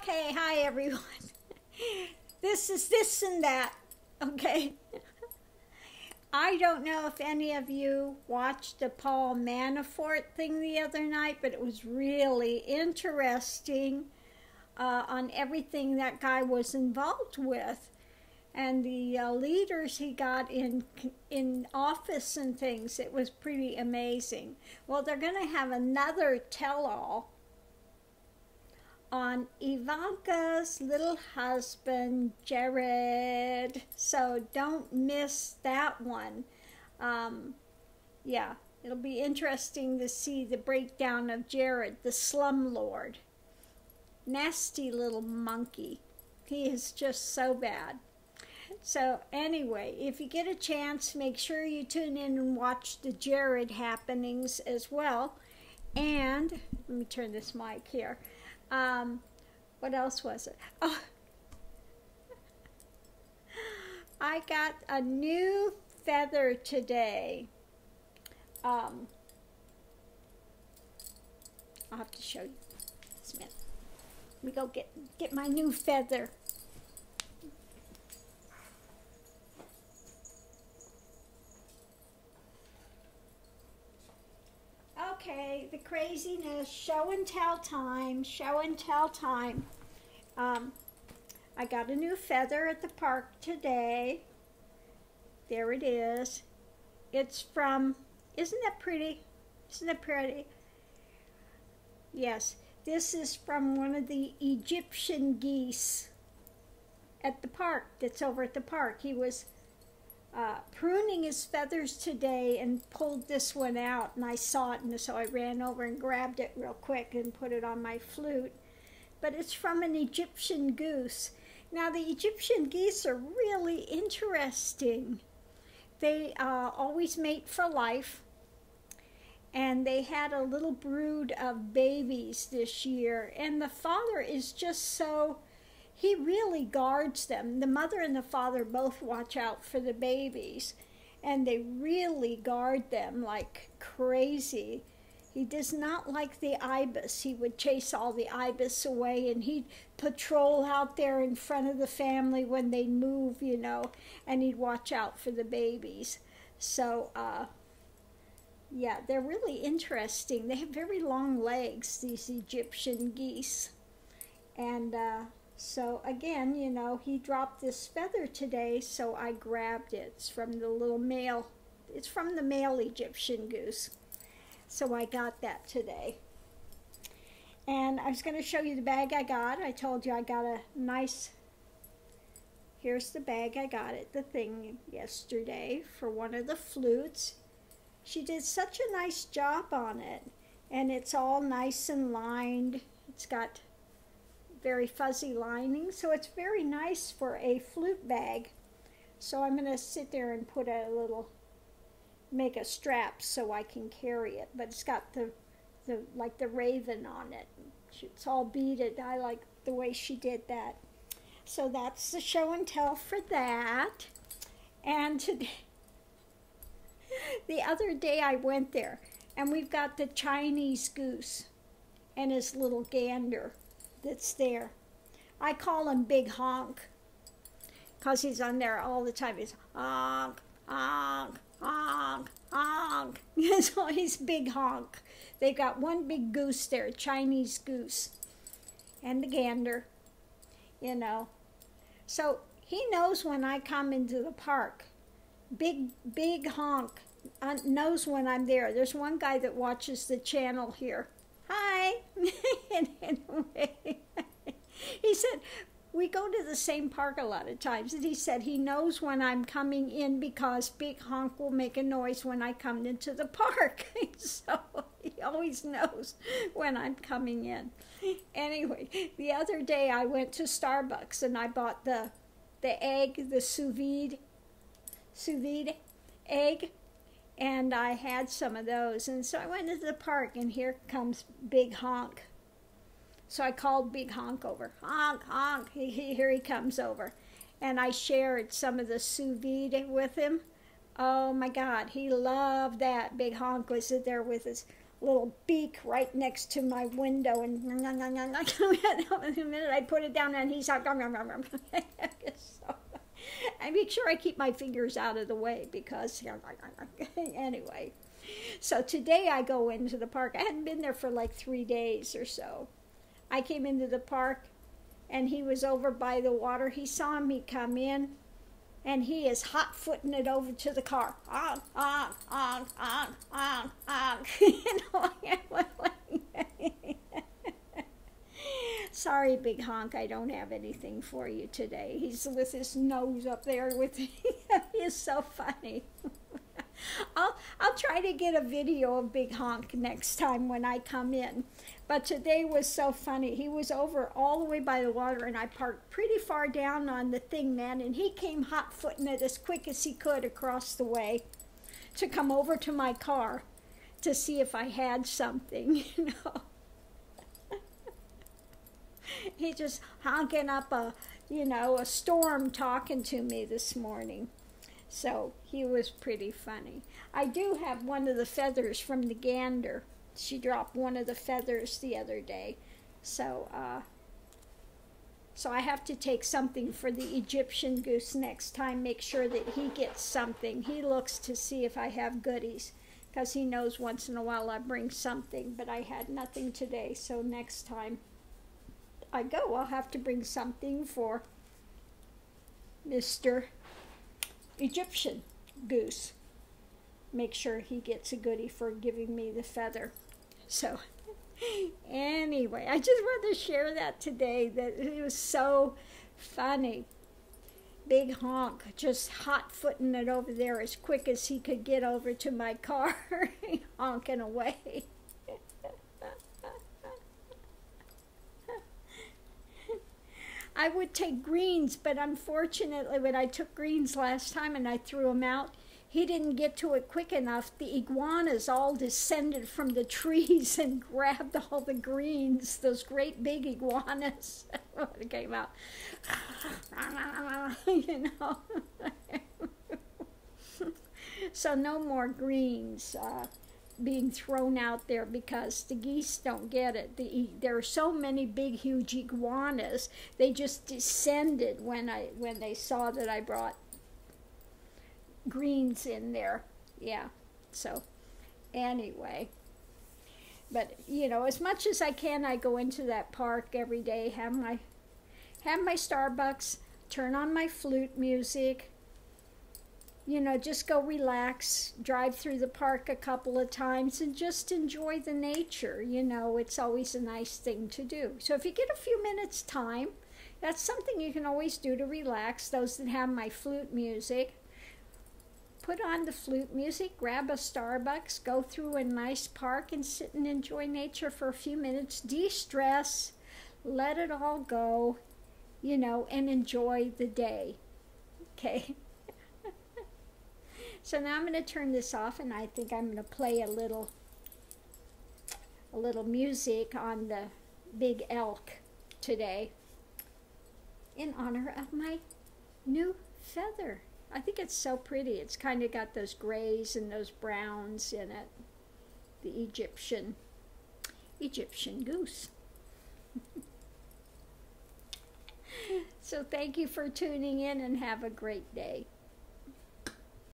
Okay, hi everyone. This is this and that, okay? I don't know if any of you watched the Paul Manafort thing the other night, but it was really interesting on everything that guy was involved with. And the leaders he got in office and things, it was pretty amazing. Well, they're going to have another tell-all on Ivanka's little husband, Jared. So don't miss that one. Yeah, it'll be interesting to see the breakdown of Jared, the slumlord. Nasty little monkey. He is just so bad. So anyway, if you get a chance, make sure you tune in and watch the Jared happenings as well. And let me turn this mic here. What else was it? Oh, I got a new feather today. I'll have to show you this minute. Let me go get my new feather. Okay, the craziness, show and tell time, show and tell time. I got a new feather at the park today. There it is. It's from, isn't that pretty? Isn't that pretty? Yes, this is from one of the Egyptian geese at the park, that's over at the park. He was pruning his feathers today and pulled this one out, and I saw it, and so I ran over and grabbed it real quick and put it on my flute. But it's from an Egyptian goose. Now the Egyptian geese are really interesting. They always mate for life, and they had a little brood of babies this year, and the father is just so, he really guards them. The mother and the father both watch out for the babies, and they really guard them like crazy. He does not like the ibis. He would chase all the ibis away, and he'd patrol out there in front of the family when they move, you know, and he'd watch out for the babies. So, yeah, they're really interesting. They have very long legs, these Egyptian geese. And so again, you know, he dropped this feather today, so I grabbed it. It's from the little male, it's from the male Egyptian goose. So I got that today. And I was going to show you the bag I got. I told you I got a nice, here's the bag I got at the thing yesterday for one of the flutes. She did such a nice job on it. And it's all nice and lined. It's got very fuzzy lining, so it's very nice for a flute bag. So I'm going to sit there and put a little, make a strap so I can carry it. But it's got the like the raven on it. It's all beaded. I like the way she did that. So that's the show and tell for that. And today, the other day I went there, and we've got the Chinese goose and his little gander that's there. I call him Big Honk because he's on there all the time. He's honk, honk, honk, honk. So he's Big Honk. They've got one big goose there, Chinese goose, and the gander, you know. So he knows when I come into the park. Big Honk knows when I'm there. There's one guy that watches the channel here. Hi. Anyway, he said, we go to the same park a lot of times, and he said he knows when I'm coming in because Big Honk will make a noise when I come into the park. So he always knows when I'm coming in. Anyway, the other day I went to Starbucks and I bought the egg, the sous vide egg, and I had some of those. And so I went into the park, and here comes Big Honk. So I called Big Honk over. Honk, honk. Here he comes over. And I shared some of the sous vide with him. Oh, my God. He loved that. Big Honk was there with his little beak right next to my window, and in a minute I put it down and he's like, so I make sure I keep my fingers out of the way because anyway. So today I go into the park. I hadn't been there for like 3 days or so. I came into the park and he was over by the water. He saw me come in and he is hot-footing it over to the car. Sorry, Big Honk, I don't have anything for you today. He's with his nose up there with he is so funny. I'll try to get a video of Big Honk next time when I come in. But today was so funny. He was over all the way by the water, and I parked pretty far down on the thing, man, and he came hot-footing it as quick as he could across the way to come over to my car to see if I had something, you know. He just honking up a storm talking to me this morning. So he was pretty funny. I do have one of the feathers from the gander. She dropped one of the feathers the other day. So I have to take something for the Egyptian goose next time, make sure that he gets something. He looks to see if I have goodies, because he knows once in a while I bring something, but I had nothing today. So next time I go, I'll have to bring something for Mr. Egyptian goose. Make sure he gets a goodie for giving me the feather. So anyway, I just wanted to share that today, that it was so funny. Big Honk just hot-footing it over there as quick as he could get over to my car, honking away. I would take greens, but unfortunately when I took greens last time and I threw them out, he didn't get to it quick enough. The iguanas all descended from the trees and grabbed all the greens, those great big iguanas. It came out, you know. So no more greens being thrown out there because the geese don't get it. There are so many big, huge iguanas. They just descended when they saw that I brought greens in there. Yeah. So anyway, but you know, as much as I can, I go into that park every day, have my Starbucks, turn on my flute music. You know, just go relax, drive through the park a couple of times and just enjoy the nature. You know, it's always a nice thing to do. So if you get a few minutes time, that's something you can always do to relax. Those that have my flute music, put on the flute music, grab a Starbucks, go through a nice park and sit and enjoy nature for a few minutes, de-stress, let it all go, you know, and enjoy the day. Okay? So now I'm going to turn this off, and I think I'm going to play a little music on the big elk today in honor of my new feather. I think it's so pretty. It's kind of got those grays and those browns in it. The Egyptian goose. So thank you for tuning in and have a great day.